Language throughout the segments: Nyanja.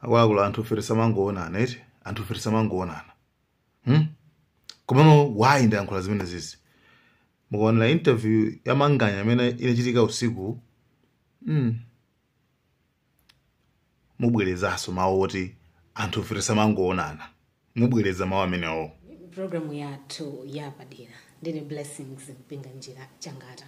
Akula anthu oferesa mangoonana eti anthu oferesa mangoonana. Komano why ndayankhula zimene zizi? Mukaonera interview ya Manganya amene inachitika usiku mubwerezaso mawu oti anthu oferesa mangoonana. Mubwereza mawu amenewo. Programu yathu yapadera ndine Blessings mpinga njira changata.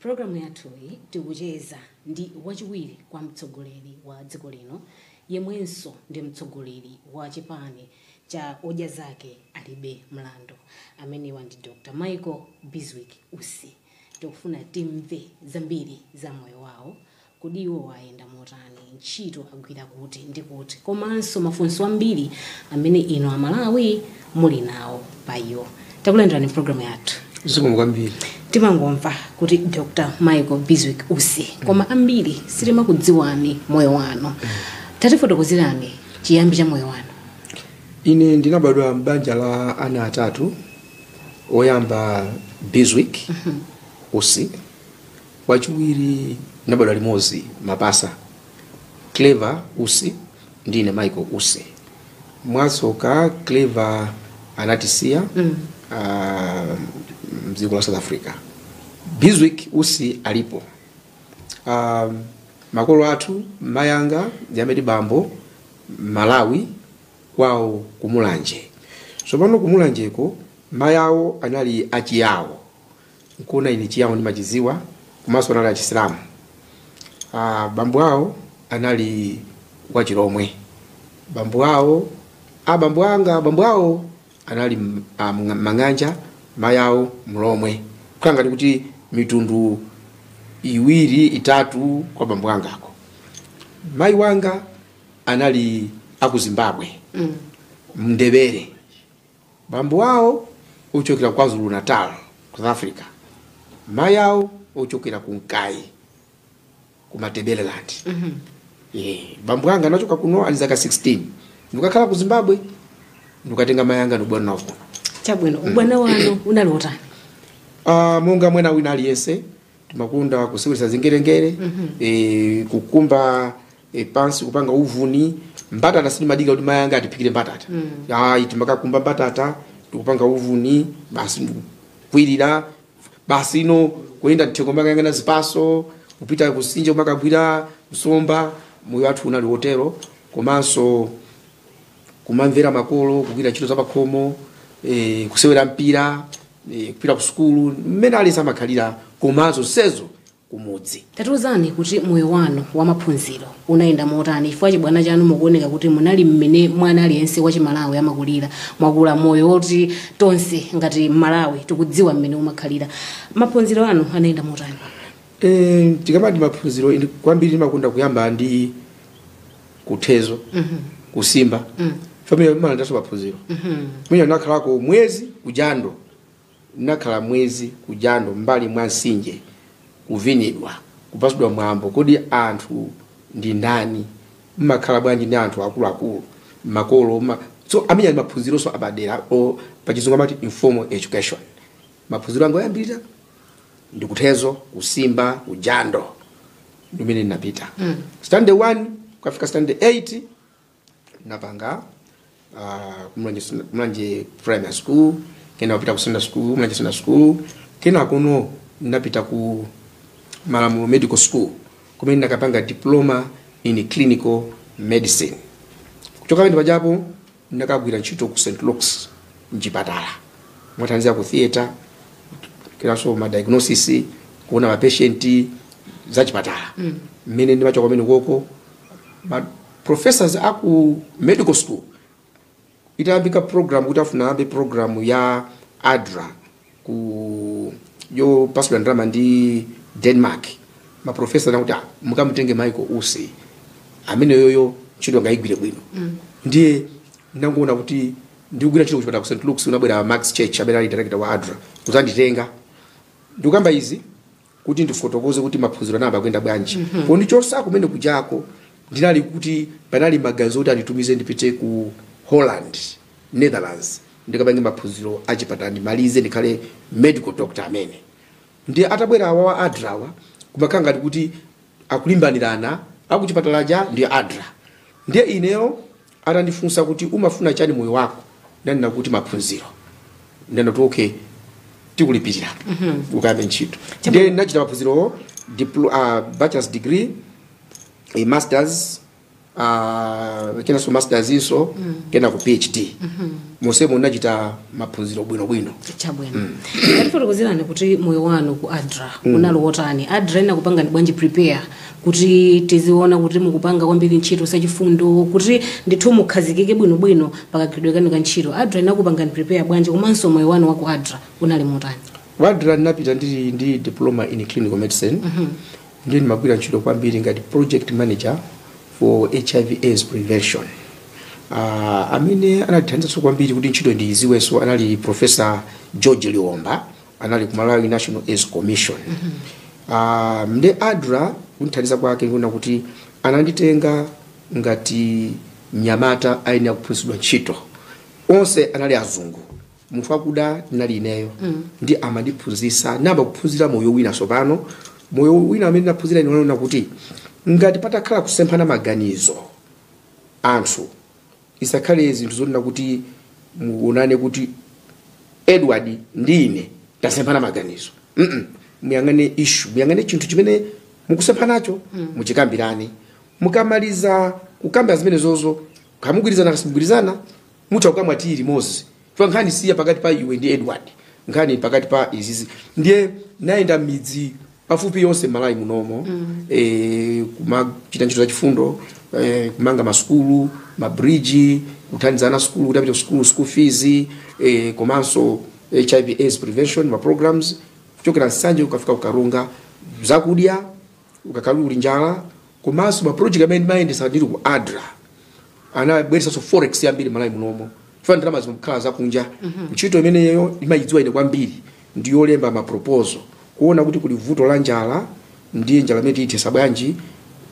Programu yathu iyi tikucheza ndi wachiwiri kwa mtsogoleri wa dziko lino yemwenso ndi mtsogoleri wa chipani cha Odya Zake Alibe Mlando amenewa ndi Dr. Michael Bizwick Usi. Tikufuna timve zambiri za moyo wawo kuti iwo wayenda motani, ntchito agwira kuti ndi kuti, komanso mafunso ambiri amene ino Amalawi muli nawo pa iwo. Takulandirani programu yathu. Zikomo kwambiri. Timangomva kuti Dr. Michael Bizwick Usi koma ambiri sitimakudziwani moyo wanu. Tatifotokozerani chiyambi cha moyo wanu. Ine ndinabadwa m'banja la ana atatu. Oyamba Bizwick Usi, wachiwiri ndinabadwa limodzi Mapasa, Clever Usi ndine Michael Usi. Mwasoka Clever anatisiya mdziko la South Africa. Bizwick Usi alipo. Makolo athu mayanga ndi bambo Malawi kwawo kumulanje. Sopano kumulanjeko mayawo anali achiyawo. Nkuna ini chiyawo ndimachiziwa komanso anali achisilamu. Bambo awo anali wachiromwe. Bambo awo anali Manganja, mayawo Mlomwe. Kanga ndikuti mitundu iwiri itatu kwa bambo angako. Mai wanga anali aku Zimbabwe. Mndebere. Bambo wao uchokera kwa Zulu Natal, South Africa. Mayawo uchokera ku Nkai, ku Matebeleland. Bambo anga anachoka kuno ali zaka 16. Ndikakhala ku Zimbabwe, ndikatenga mayanga ndibwana nawo. Chabwino, ubwana wanu unalotani? Monga mwena wina aliyese timakunda kuseweresa zingerengere, kukumba pansi kupanga uvuni. Mbatata sinimadika kuti mayanga atipikire mbatata. Timakakumba mbatata tikupanga uvuni basi kwirira basi ino kuenda tikombanga ngana zipaso kupita kusinje kumakagwira nsomba. Moyo wathu unali hotelo komanso kumamvera makolo kugwira ntchito za pakhomo, kusewera mpira, kupita ku skulu mmene ali samakhalira komanso sezo kumudzi. Tatuzani kuti moyo wanu wa maphunziro unaenda motani ifwa chibwana chanu mukuoneka kuti munali mmene mwana aliyense wa Malawi amakulira, mwakula moyo woti tonse ngati Malawi tikudziwa mmene umakhalira. Maphunziro anu anaenda motani? Tikamati maphunziro kwambiri ndimakunda kuyamba ndi kuthezo, kusimba. Family mama ndaso maphunziro. Mwina nakhalako mwezi kujando. Nakhala mwezi kujando mbali mwa Nsinje. Kuvinidwa, kupasudwa mwambo, kodi anthu ndi ndani, mmakhala bwanji ndi anthu akulu makolo so amenya maphunziro so abadera o pachizungu amati informal education. Maphunziro anga oyambirira ndi kuthezo, kusimba, kujando ndimene ndinapita. Standard 1 kufika standard 8 napanga kumanje primary school, kena kupita ku secondary school, kumanje secondary school, kena kuno napita ku Malamu Medical School, kumene nakapanga diploma in clinical medicine. Kuchoka pamene pajapo nakagwira ntchito ku St. Luke's mchipatala. Mwatanzia ku theater, kenanso ma diagnosis, kuona ma patient za chipatala. Mmene ndimachoka pamene koko ma professors aku medical school itayambika program kutafuna ambe program ya ADRA ku yo pasula ndrama ndi Denmark. Ma professor nakuti mukamutenge Michael Usi amene yoyo ntchito ngaigwire bwino. Ndiye ndangona kuti ndikugwira ntchito kuchipata ku St. Luke's unabwera Max Church amene ali director wa ADRA kuzanditenga. Ndikamba izi kuti ndifotokoze kuti maphunziro namba kwenda bwanji. Ko ndichosa kumene kujako ndinali kuti panali magazi oti anditumize ndipite ku Holland, Netherlands. Ndikapange maphunziro achipatala ndimalize ndikhale medical doctor amene. Ndiye atabwera wa ADRA kumakanga kuti akulimbanirana akuchipatala ja ndi ADRA. ndiye ineyo atandifunsa kuti umafuna chani moyo wako ndanena kuti maphunziro ndenda kuti okay tikulipirira ukabe ntchito ndiye nachita maphunziro bachelor's degree a masters kena so masters iso kena ku PhD mosemo nachita maphunziro bwino chabwino ndatifotokozerani kuti moyo wanu ku ADRA unali wotani ADRA inakupanga ndi bwanji prepare kuti tiziona kuti mukupanga kwambiri ntchito sachifundo kuti ndithu mukhazikike bwino pakagidwe kanu ka ntchito ADRA inakupanga ndi prepare bwanji komanso moyo wanu wa ku ADRA unali motani ADRA napita ndili ndi diploma in clinical medicine ndiye ndimagwira ntchito kwambiri ngati project manager for HIV/AIDS prevention. Amene anathandiza kwambiri kuti ntchito ndiyiziwenso anali Professor George Liomba anali ku Malawi National AIDS Commission. Mde ADRA kunthandiza kwake ngona kuti ananditenga ngati mnyamata aine akuphunzitsidwa ntchito. Onse anali azungu. Munthu akuda nali ineyo. Ndi amandiphunzitsa namba kuphunzira moyo wina sopano. Moyo wina amene naphunzira inoona kuti ngati patakhala kusemphana maganizo anthu isakhale zinthu zonena kuti muonane kuti Edward ndine tasemphana maganizo muyangane issue muyangane chinthu chimene mukusemphanacho muchikambirane mukamaliza kukamba zimene zozo kamugwirizana kasimugwirizana mutha kukamwatiri limodzi chifukwa nkhani siya pakati pa iwe ndi Edward nkhani pakati pa izizi ndiye naenda midzi pafupi yonse Malawi munomo kumachita ntchito za chifundo kumanga masukulu mabridge kuthandizana sukulu kuti apite school fees komanso HIV/AIDS prevention ma programs kuchokera nsanje ukafika ukarunga zakudya ukakaluli njala komanso ma project amene mayendesa ndiri ku ADRA anabweresa so forex yambiri Malawi munomo chifukwa ndalama zimukhala zakunja ntchito imeneyo imayidziwa ine kwambiri ndiyo lemba ma proposal kuona kuti kuli vuto la njala ndiye njala imene itesa bwanji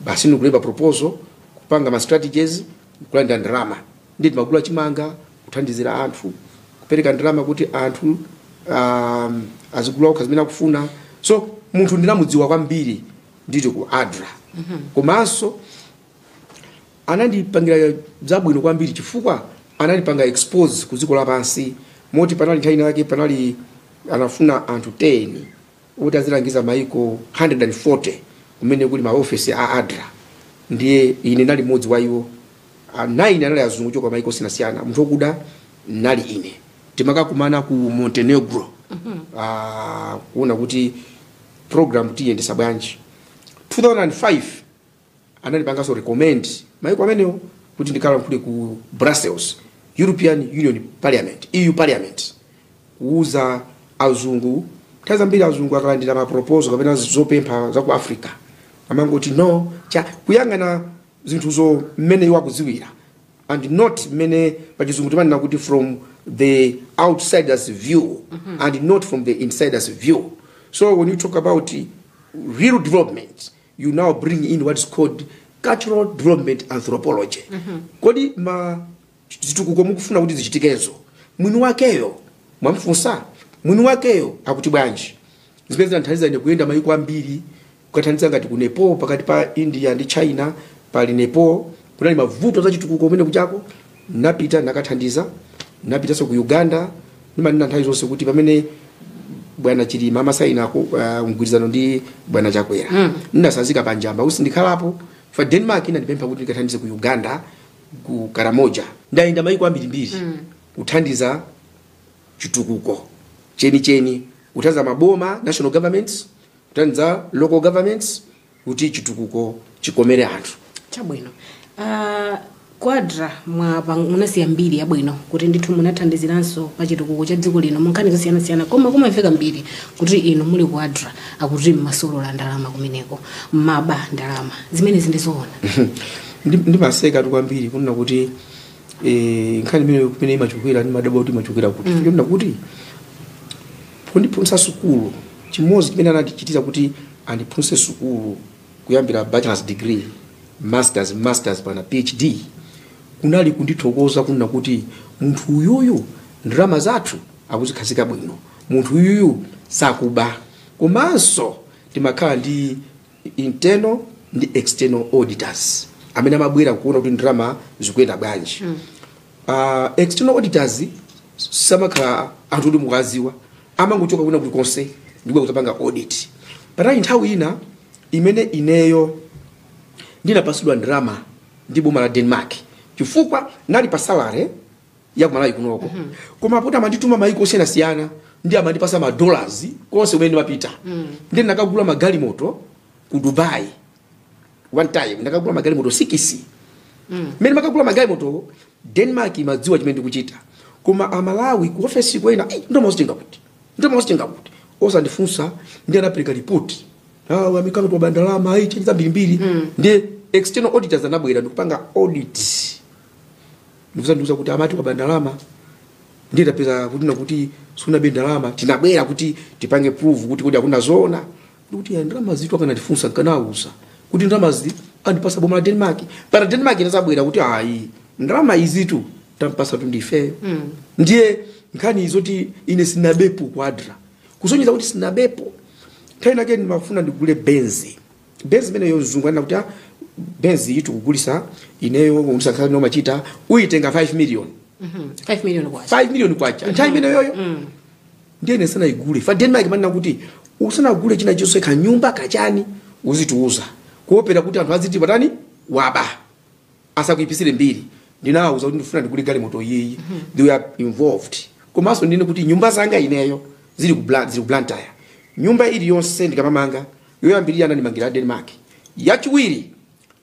basi ndikulemba proposal kupanga ma strategies kulanda ndalama ndi magulu chimanga kuthandizira anthu kupereka ndalama kuti anthu azigula kazimena kufuna so munthu ndinamudziwa kwambiri ndito ku ADRA komanso anandipangira zabwino kwambiri chifukwa anandipanga expose ku dziko lapansi moti panali nthawi yake panali anafuna anthu 10 utazilangiza maiko 140 kumene kuli maofisi a ADRA ndiye ine nali modzi wa iwo 9 anali azungu choka maiko sinasiyana munthu okuda nali ine timakakumana ku Montenegro kuona kuti program tiyendesa bwanji 2005 anandipanga so recommend maiko amenewo kuti ndikhala kule ku Brussels European Union Parliament EU Parliament kuuza azungu kaza mbili azungu akalandira ma proposal kapena zopempha za ku Africa amangoti no cha kuyangana zinthu zo mmene iwa kuziwira and not mene pachizungu timanena kuti from the outsiders view and not from the insiders view. So when you talk about real development you now bring in what is called cultural development anthropology. Kodi ma zitukuko mukufuna kuti zichitikezo mwini wakeyo mwamfunsa mwini wakeyo akuti bwanji zipeza nthandiza ine kuyenda mayiko ambiri kukathandiza ngati ku Nepal pakati pa India ndi China pali Nepal kunali mavuto za chitukuko kumene kuchako napita nakathandiza napita so ku Uganda nimanena nthawi zonse kuti pamene bwana Chilima amasaina ko mgwirizano ndi bwana Chakwera ndinasazika panjamba usindikhalapo fa Denmark inandipempha kuti ndikathandize ku Uganda ku Karamoja ndaenda mayiko ambiri kuthandiza chitukuko cheni kuthandiza maboma national governments kuthandiza local governments kuti chitukuko chikomere anthu chabwino ADRA munasiya mbiri yabwino kuti ndithu munathandiziranso pa chitukuko cha dziko lino munkhani zosiyana koma kumafika mbiri kuti inu muli ku ADRA akuti masolola ndalama kumeneko maba ndalama zimene zindizoona ndimaseka kwambiri kunena kuti nkhani imene kumene imachukira ndi madabo kuti imachukira kuti kunena kuti kundiphunzitsa sukulu chimozi chimene anatichitiza kuti andiphunzitse sukulu kuyambira bachelor's degree masters pana PhD kunali kundithokoza kunena kuti munthu uyuyu ndalama zathu akuzikhazika bwino munthu uyuyu sakuba komanso timakhala ndi internal ndi external auditors amene amabwera kuona kuti ndalama zikuyenda bwanji. External auditors samakhala anthu kuti mukaziwa amangochoka kuna kuti konse ndikwe kutapanga audit. Patali nthawi ina imene ineyo ndinapasidwa ndalama ndi boma la Denmark chifukwa nali pa salary ya kumalawi kunoko. Koma pota amandituma maiko osiyanasiyana ndi amandipasa ma dollars konse kumene ndimapita. Ndi ndakagula magali moto ku Dubai. One time ndakagula magali moto 6. Mene makagula magali moto Denmark imadziwa chimene ndikuchita. Koma amalawi ku office kwena ndomozitinga kuti osandifunsa ndi anapereka report amikanga to bandalama chenza mbirimbiri ndi external auditors anabwera ndikupanga audit ndikuza kuti amati kwa bandalama ndi tapeza kuti suna bandalama tinabwera kuti tipange proof kuti akuna zona kuti ndalama zitu akana ndifunsa kanauza kuti ndalama zi andipasa boma la Denmark para Denmark inazabwera kuti ndalama izitu tampasa tundife ndiye nkhani izoti ine sinabepo kwadra kusonyeza kuti sinabepo kaina ke ndimafuna ndigule benzi mene yozungwana kuti benzi itu kugulisa ineyo unisakhala no machita uitenga 5 million 5 million kwacha 5 million kwacha nthawi imene yoyo ndiye nesana igule fa Denmark manena kuti usana gule china chose ka nyumba kachani uzituuza kuopera kuti anthu aziti patani waba asakuipisire mbiri ndinawuza kuti ndifuna ndigule gali moto yiyi they were involved komanso ndine kuti nyumba zanga ineyo zili ku Blantyre nyumba ili yonse ndikamamanga yoyambirira ndanimangira Denmark yachiwiri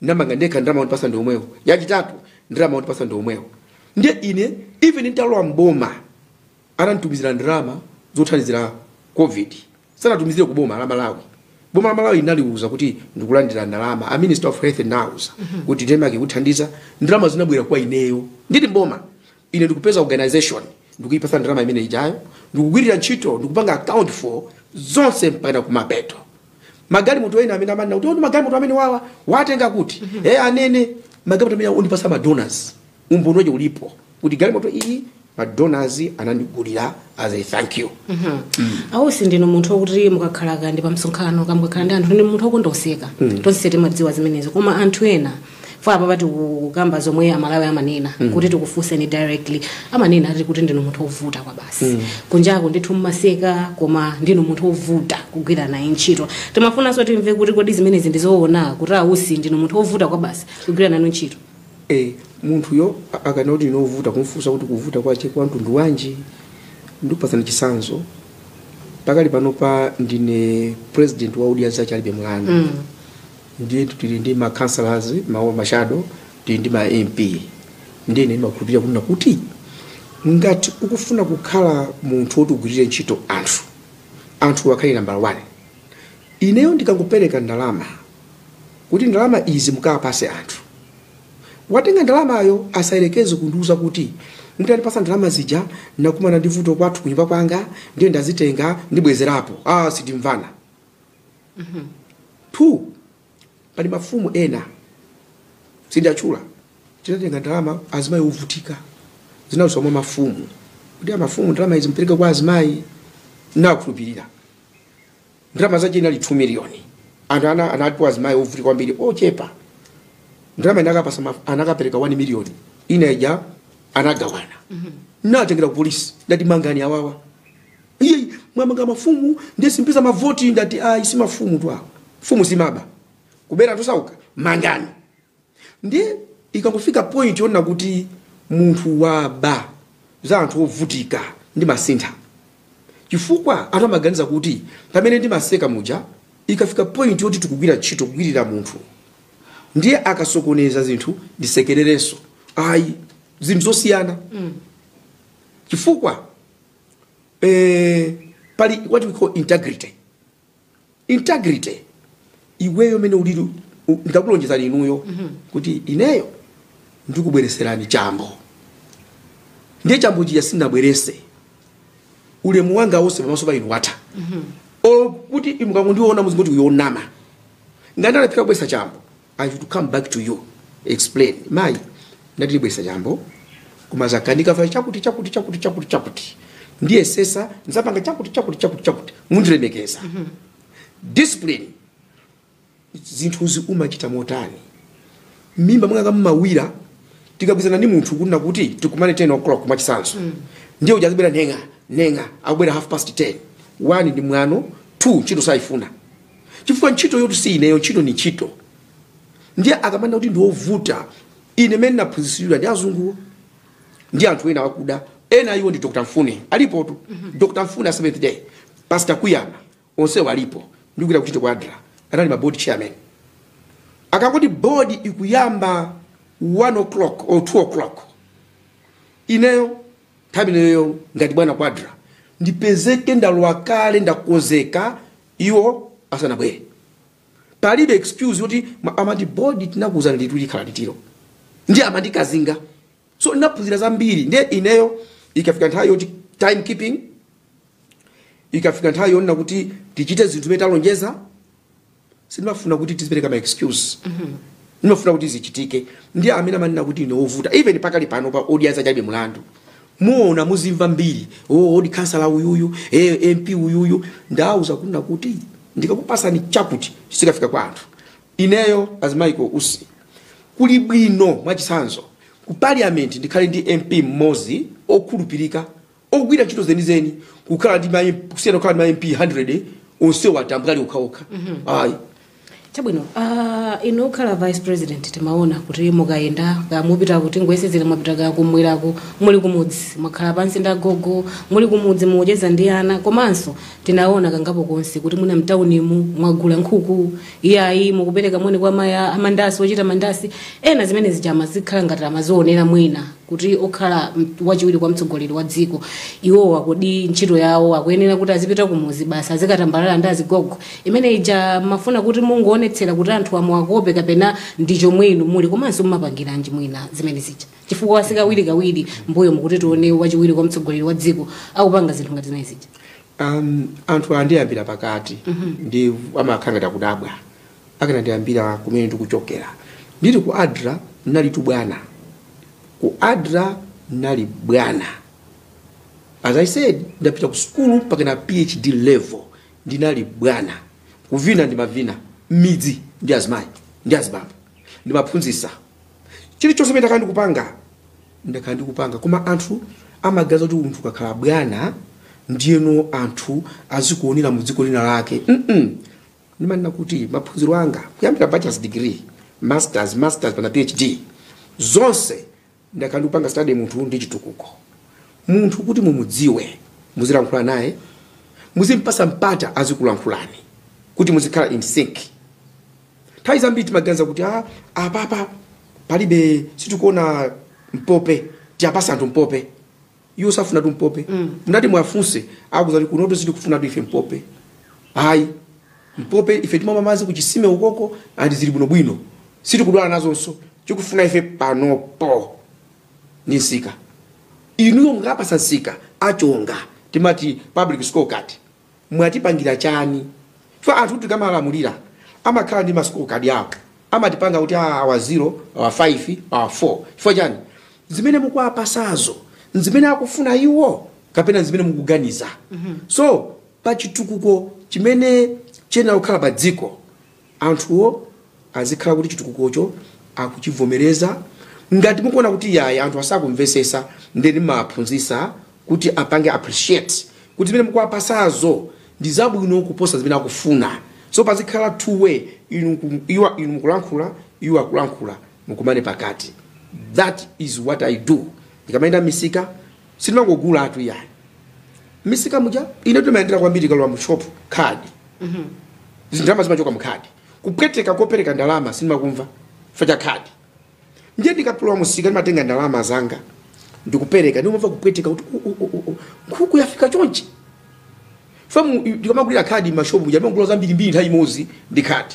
ndamanga ndeka ndalama ndipasa ndomwewo yachitatu ndalama ndipasa ndomwewo ndiye ine even nditalowa mboma anantumizira ndalama zothandizira covid sanatumizire ku boma la Malawi. Boma la Malawi inaliuza kuti ndikulandira ndalama a Minister of Health nawuza kuti Denmark ikuthandiza ndalama zinabwera kwa ineyo ndili mboma ine ndikupeza organization ndikuipasa ndalama imene ijayo ndikugwirira ntchito ndikupanga account for zonse mpaka kumapeto magali moto ena amene amana kuti magali moto amene wawa watenga kuti anene magali moto amene undipasa ma donors umbonoje ulipo kuti gali moto iyi ma donors anandigulira as a thank you. Awusi ndino munthu wokuti mukakhala ndi pamsonkhano kamukakhala ndi anthu ndi munthu wokondoseka tonse timadziwa zimenezo koma anthu ena fa apa pati kukamba zomwe amalawi amanena kuti tikufunseni directly amanena ati kuti ndino munthu wovuta kwa basi kunjako ndithu mmaseka koma ndino munthu wovuta kugwira naye ntchito timafunanso timve kuti kodi zimenezi ndizoona kuti awusi ndino munthu wovuta kwa basi kugwira naye ntchito. Munthu yo akanoti novuta kumfunsa kuti kuvuta kwache kwa mtundu wanji ndikupasana chisanzo pakali panopa ndine president wa audience achalibe mlano ndiye tili ndi ma councillors ma shadow tili ndi ma MP ndiye ine makhulupirira kunena kuti ngati ukufuna kukhala munthu wotugwirira ntchito anthu akhale number 1 ineyo ndikangopereka ndalama kuti ndalama izi mukapase anthu watenga ndalamayo asayerekeze kunduza kuti mutandipasa ndalama zija nakumana ndi vuto kwathu kunyumba kwanga ndiye ndazitenga ndibwezerapo sitimvana. 2 pali mafumu ena sindachula tinatenga ndalama azimayi uvutika zinawusoma mafumu kuti mafumu ndalama izi mpereka kwa azimayi nakukhulupirira ndalama zaje inali 2 million anthu anati azimayi uvutika kwambiri ochepa ndalama inakapasa anakapereka 1 million inaja anagawana natengera ku polisi ndati mangani awawa mwamanga mafumu ndesimpisa mavoti ndati isi mafumu tu awo fumu simaba kubera tosauka mangani ndiye ikangofika point yona kuti munthu waba za anthu ovutika ndi masintha chifukwa anthu amaganiza kuti pamene ndi maseka muja ikafika point yoti tikugwira ntchito kugwirira munthu ndiye akasokoneza zinthu ndisekerereso zinthu zosiyana chifukwa pali what we call integrity iweyo mene ulili ndikakulonjezani inuyo kuti ineyo ndikubwereserani chambo ndiye chambo chija sinabwerese ulemu wanga wonse pamaso pa inu watha kuti imukangondiona muzingoti uyonama ngandala pika kubwesa chambo I should come back to you explain mai ndilibwesa chambo kumazakanika fa chakuti ndiye sesa nzapanga chakuti mundilemekeza discipline zinthu umachita motani mimba mwanga mawira tikagwizana ndi munthu kunena kuti tikumane 10 o'clock mwachisanso ndiye ujazibera nenga akubwera 10:30 1 ndi mwano 2 ntchito saifuna chifukwa ntchito yotu si ineyo ntchito ni ntchito ndiye akamanda kuti ndiovuta ine mene naphunzitsidwa ndi azungu ndi anthu ena wakuda ena iwo ndi Dr. Mfune alipo tu Dr. Mfune 7th day Pastor Kuyama onse walipo ndikuita kuchito kwadra anali ma board chairman akakuti board ikuyamba 1 o'clock or 2 o'clock ineyo tabineyo ngati bwana kwadra ndipezeke ndalwa kale ndakozeka iwo asanabwere palibe excuse kuti amati board tinakuza ndituli khala litiro ndi amati kazinga so naphunzira zambiri ndiye ineyo ikafika nthawi yoti time keeping ikafika nthawi yona kuti tichite zinthu metalonjeza sinimafuna kuti tizipereka ma excuse nimafuna kuti zichitike ndiye amene amanena kuti ine ovuta even pakali pano pa audience achabe mulandu muona muzimva mbiri odi kansala uyuyu MP uyuyu ndauza kunena kuti ndikakupasani chakuti chisikafika kwa anthu ineyo as Michael Usi kuli bwino mwachisanzo ku parliament ndikhale ndi MP mmozi okhulupirika ogwira ntchito zenizeni kukhala ndi kusiyana kukhala ndi MP 100 onse watambukali ukhaokha ayi chabwino inokhala vice president timaona kuti mukayenda mupita kuti ngoyesezera mwapita kumwirako muli kumudzi mwakhala pansi ndagogo muli kumudzi mucheza ndi ana komanso tinaona kangapo konse kuti muna mtaunimu mwagula nkhuku iyayi mukupereka moni kwa maya amandasi ochita mandasi ena zimene zijama zikhala ngati amazionera mwina kuti okhala wachiwiri kwa mtsogoleri wa dziko iwo wakodi ntchito yawo akuyenera kuti azipita kumuzi basa azikatambalala ndazi gogo imene ija mafuna kuti mungoonetsera kuti anthu amwakope kapena ndicho mwinu muli komanso mumapangiranji mwina zimene zija chifukwa wasikawiri kawiri mbuyo mukuti tione wachiwiri kwa mtsogoleri wa dziko akupanga zinthu ngati zimene zija anthu andiyambira pakati ndi amakhangata kudabwa akana ndiyambira kumene ndikuchokera ndili ku Adra nali tubwana ku Adra nali bwana as I said ndapita ku school mpaka na PhD level ndinali bwana kuvina ndi mavina midzi ndi azimai ndi azibaba ndi maphunzisa chili chonse menda kandi kupanga ndakandi kupanga koma anthu amagaza kuti munthu kakhala bwana ndiyeno anthu azikuonera mu dziko lina lake nimanena kuti maphunziro anga kuyambira bachelor's degree masters pana PhD zonse ndakandi kupanga study munthu ndi chitukuko munthu kuti mumudziwe muzilankhula naye muzimpasa mpata azikulankhulani kuti muzikhala in sync nthawi zambiri timaganiza kuti apapa palibe situkuona mpope tiapasa anthu mpope iwo safuna tu mpope mnati mwafunse akuzali kunoto sitikufuna tu ife mpope hayi mpope ife timama mazi kuchisime ukoko andi zili bwino sitikudwala nazonso chikufuna ife panopo ni nsika inuyo mungapasa nsika achonga timati public scorecard mwatipangira chani fa anthu tikamalamulira amakhala ndi mascorecard yawo amatipanga kuti awa 0 awa 5 awa 4 chifukwa chani zimene mukwapasazo nzimene akufuna iwo kapena zimene mukuganiza so pa chitukuko chimene chena ukhala pa dziko anthuwo azikhala kuti chitukukocho akuchivomereza ngati mukuona kuti yaya anthu asakumvesesa ndeni maphunzisa kuti apange appreciate kuti zimene mukwapasazo ndi zabwino kuposa zimene akufuna so pazikhala two way inu mukulankhula iwo akulankhula mukumane pakati that is what I do ndikamaenda misika sinangogula atu yaya misika muja ine tumaendera kwambiri kalwa mu shop card zindalama zimachoka mu card kupweteka kopereka ndalama sinimakumva facha card ndiye ndikapulwa musika ndimatenga ndalama zanga ndikupereka ndimumva kupweteka kuti nkhuku yafika chonchi famu ndikamagulira card mashopu muja ndimagula zambiri nthawi imodzi ndi card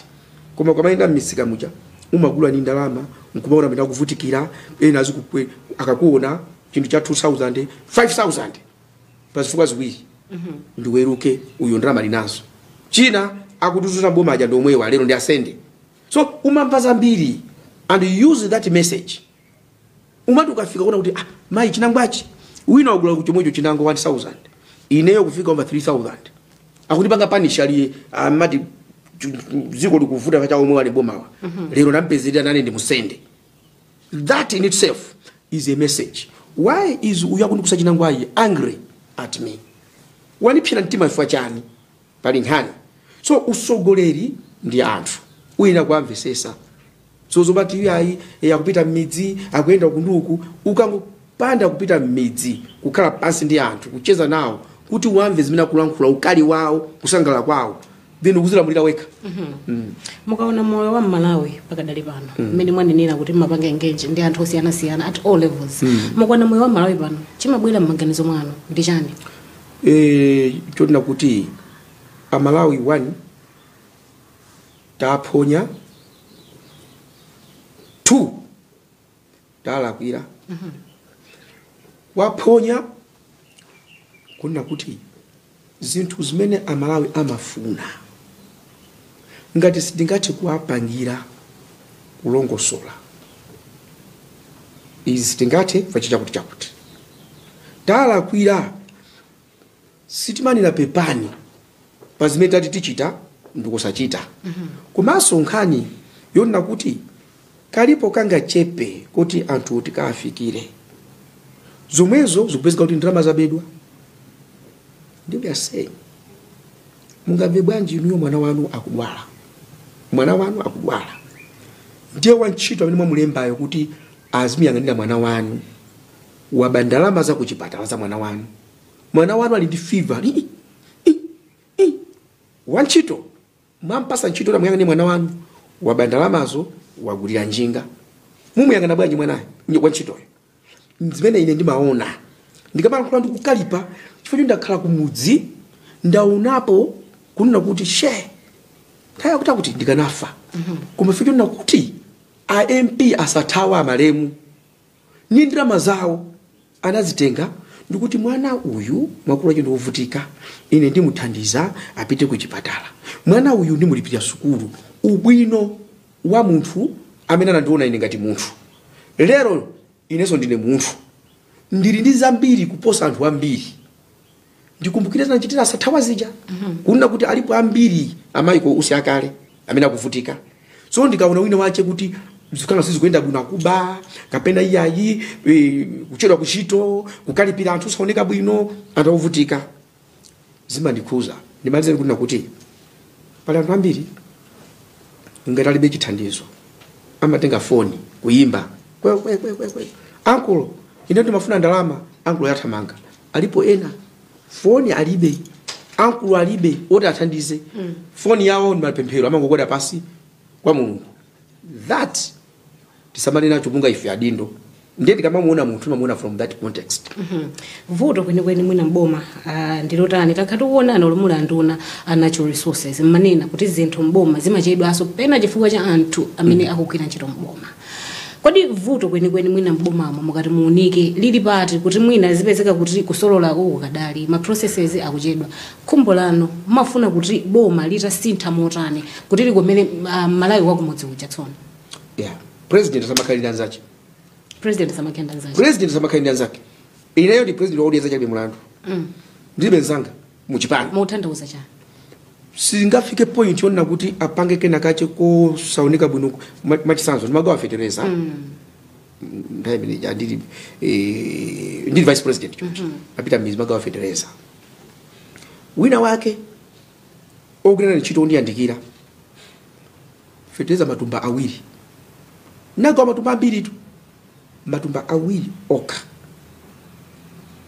koma kwamaenda misika muja umagula ni ndalama nkumaona menda kuvutikira ena azikupwe akakuona chinthu cha 2000 5000 pazifuka ziwiri ndiweruke uyo ndalama linazo china akutuzuza boma aja ndomwewa lero ndi asende so umamva zambiri and you use that message umati ukafika kuona kuti mai chinangwachi wina wagula kuchomwecho chinango 1000 ineyo kufika over 3000 akutipanga panishali amati ziko likuvuta pacha omwe wale bomawa lero nampezera nane ndi musende That in itself is a message. Why is uyakundukusa chinangwayi angry at me? Wanipsira mtima chifukwa chani pali nkhani. So usogoleri ndi anthu uyina kwamvesesa. So zobati iyayi yakupita mmidzi akuyenda kunduku ukangopanda kupita mmidzi kukhala pansi ndi anthu kucheza nawo kuti uamve zimene akulankhula ukali wawo kusangala kwawo then ukuzilamulira wekha. Mukaona moyo wa Malawi pakadali pano mmene mwanenera kuti mapanga engage ndi anthu osiyana-siyana at all levels. Mukaona moyo wa Malawi pano chimabwera m'maganizo mwanu ndi chani? Chotina kuti Malawi 1 taphonya 2 talakwira. Waphonya kuna kuti zinthu zimene Malawi amafuna ngati sindingathe kuwapangira kulongosola izi sindingathe chakuti talakwira sitimanira pepani pa zimene tati tichita ndikusachita. Komanso nkhani yona kuti kalipo kanga chepe kuti anthu tikafikire zomwezo zikupezeka kuti ndalama zabedwa. Ndiye asay mungamve bwanji niyo mwana wanu akudwala ndiye wantchito amene mwamulembayo kuti azimuyang'anira mwana wanu wabandalama za kuchipatala za mwana wanu ali ndi fever wantchito mwampasa ntchito na muyang'anira mwana wanu wabandalamazo wagulira njinga mumuyang'ana bwanji mwanayo wantchitoyo. Zimene ine ndimaona ndikamalankhula ndi kukalipa chifukwa ndakhala kumudzi ndaonapo kunena kuti kaya kuti ndikanafa koma fikira kuti MP asathawa malemu ni ndalama zawo anazitenga ndikuti mwana uyu makulu ake ndovutika ine ndimuthandiza apite ku chipatala, mwana uyu ndimulipira sukulu. Ubwino wa munthu amene anandiona ine ngati munthu. Lero ineso ndine munthu ndili ndi zambiri kuposa anthu ambiri. Ndikumbukira zanachitira asathawa zija kunena kuti alipo ambiri amayiko usiakale amene akuvutika. So ndikaona wina wache kuti zikana sizikuenda bwino kuba kapena iyayi kuchedwa kuchito kukalipira anthu saoneka bwino atavutika zimandikhuza. Ndimalize kunena kuti pali anthu ambiri ngati alibe chithandizo amatenga foni kuyimba kwe uncle ine ndimafuna ndalama, uncle yathamanga. Alipo ena foni alibe, uncle alibe oti athandize. Foni yawo ndi mapemphero amangogoda pasi kwa Mulungu. That tisamali nacho bunga ife adindo. Ndiye ndikamamuona munthu mamuona from that context. Vuto kwenikweni mwina mboma ndilotani takhatuona nolomula nduna natural resources manena kuti zinthu mboma zimachedwa aso pena chifukwa cha anthu amene akugwira ntchito mboma. Kodi vuto kwenikweni mwina mbomamo mukati muunike lili pati kuti mwina zipezeka kuti kusolola kukadali ma processes akuchedwa. Khumbo lano mafuna kuti boma litasintha motani kuti likomere Malawi wakumudzi uja tsono. Yeah, president samakhalira nzache. President samakhalira nzake. Ineyo ndi president wa audience chali mulandu. Ndibe nzanga muchipani. Muthandauza chani. Singafike point yona kuti apange kena kache ko saoneka bwino machisanzo ndimagawa fetereza. Ndayibini ndili vice president choncho. Apita mizi magawa fetereza. Wina wake ogwira ntchito ndiyandikira. Fetereza matumba awiri. Nagawa matumba ambiri tu. Matumba awiri oka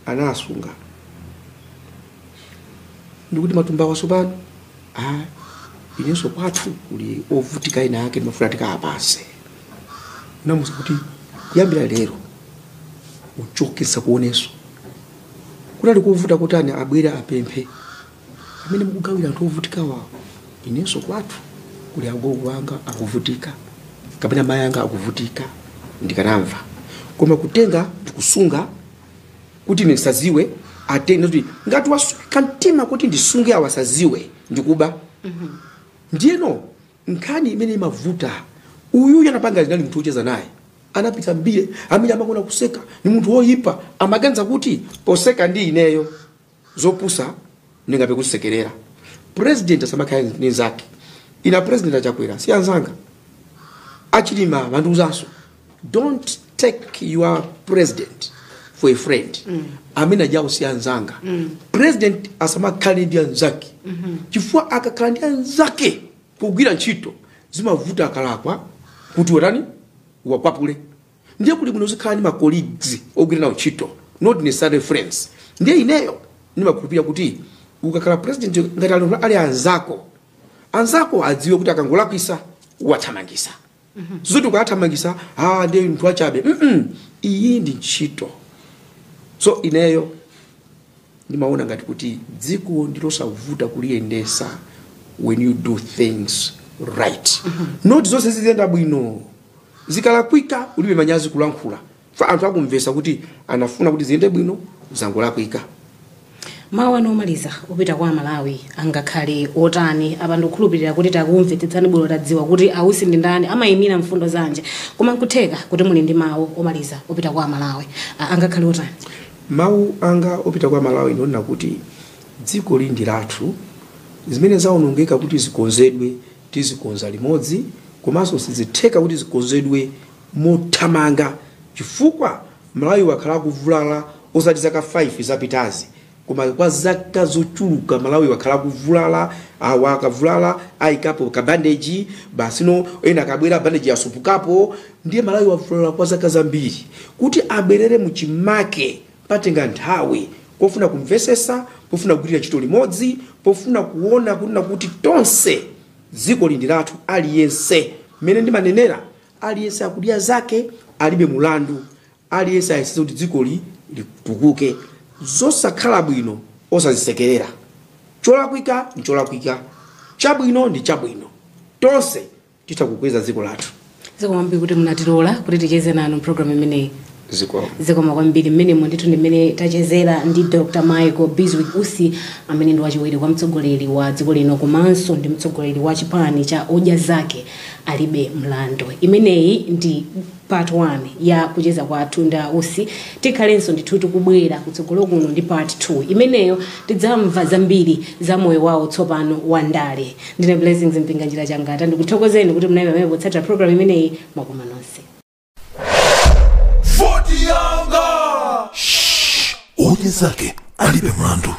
anasunga ndikuti matumba wasopano inenso kwathu kuli ovutika ina yake ndimafuna tikapase namusa kuti kuyambira lero uchokesa kuoneso kunali kuvuta kutani abwera apemphe amene mukugawira anthu ovutika wawo. Inenso kwathu kuli agogo anga akuvutika kapena mayi anga akuvutika ndikanamva koma kutenga ndikusunga kuti ndisaziwe atenge kuti ngati wasweka mtima kuti ndisunge awasaziwe ndikuba. Ndiyeno nkhani imene imavuta uyu yanapanga ndali mtu ocheza naye anapita mbire amene amakona kuseka ni munthu woyipa amaganza kuti poseka ndi ineyo zopusa ningape kusekerera. President asamakhala ndi zake ina president achakwera si anzanga achilima vanduzaso don't take your president for a friend. Amina ajawo si anzanga. President asamakhale ndi anzake. Chifukwa akakhala ndi anzake kugwira ntchito zimavuta akalakwa kuti watani wakwapule. Ndiye kuli bwino zikhala ndi ma colleagues ogwira nawo ntchito, not necessarily friends. Ndiye ineyo nimakhulupirira kuti ukakhala president ngati ali anzako adziwe kuti akangolakwisa wathamangisa. Zoti ukathamangisa ndiye mtu achabe. Iyi ndi ntchito. So ineyo nimaona ngati kuti dziko ndilosavuta kuliyendesa when you do things right. Not zonse zizenda bwino. Zikalakwika ulibe manyazi kulankhula. Fa anthu akumvesa kuti anafuna kuti ziyende bwino zangolakwika. Mawu anomaliza upita kwa Malawi angakhale otani abantu khulupirira kuti takumvetsetsani bwino tadziwa kuti awusi ndi ndani amayimira mfundo zanje koma nkutheka kuti muli ndi mawu omaliza upita kwa Malawi angakhale otani. Mawu anga opita kwa Malawi ndona kuti dziko lindi lathu zimene zaonongeka kuti zikonzedwe tizikonza limodzi komanso sizitheka kuti zikonzedwe mothamanga chifukwa Malawi wakhala kuvulala osati zaka 5 zapitazi koma kwa zaka zochuluka Malawi wakhala kuvulala wakavulala ayikapo ka bandage basino ena kabwera bandage yasupukapo ndiye Malawi wavulala kwa zaka zambiri kuti abwerere mu chimake patenga nthawi pofuna kumvesesa pofuna kugwirira ntchito limodzi pofuna kuona kuti tonse dziko lindi lathu aliyense mene ndimanenera aliyense akudya zake alibe mulandu aliyense ayesesa kuti dziko litukuke zosakhala bwino osazisekerera cholakwika ndi cholakwika chabwino ndi chabwino tonse titakukweza dziko lathu. Zikomambi kuti munatilola kuti ticheze nanu program imeneyi. Zikoma kwambiri mmene ndithu ndimene tachezera ndi Dr. Michael Bizwig Usi amene ndi wachiwiri kwa mtsogoleri wa dziko lino komanso ndi mtsogoleri wa chipani cha Odya Zake alibe mlando. Imeneyi ndi part 1 ya kucheza kwathu nda Usi. Tikhalenso ndithu tikubwera kutsogolo kuno ndi part 2 imeneyo tidzamva zambiri za moyo wawo tsopano wandale. Ndine Blessings Mpinganjira Changata ndikuthokozeni kuti mnaiwe amene potsatira program imeneyi mwakoma nonse. Odya Zake alibe mlando.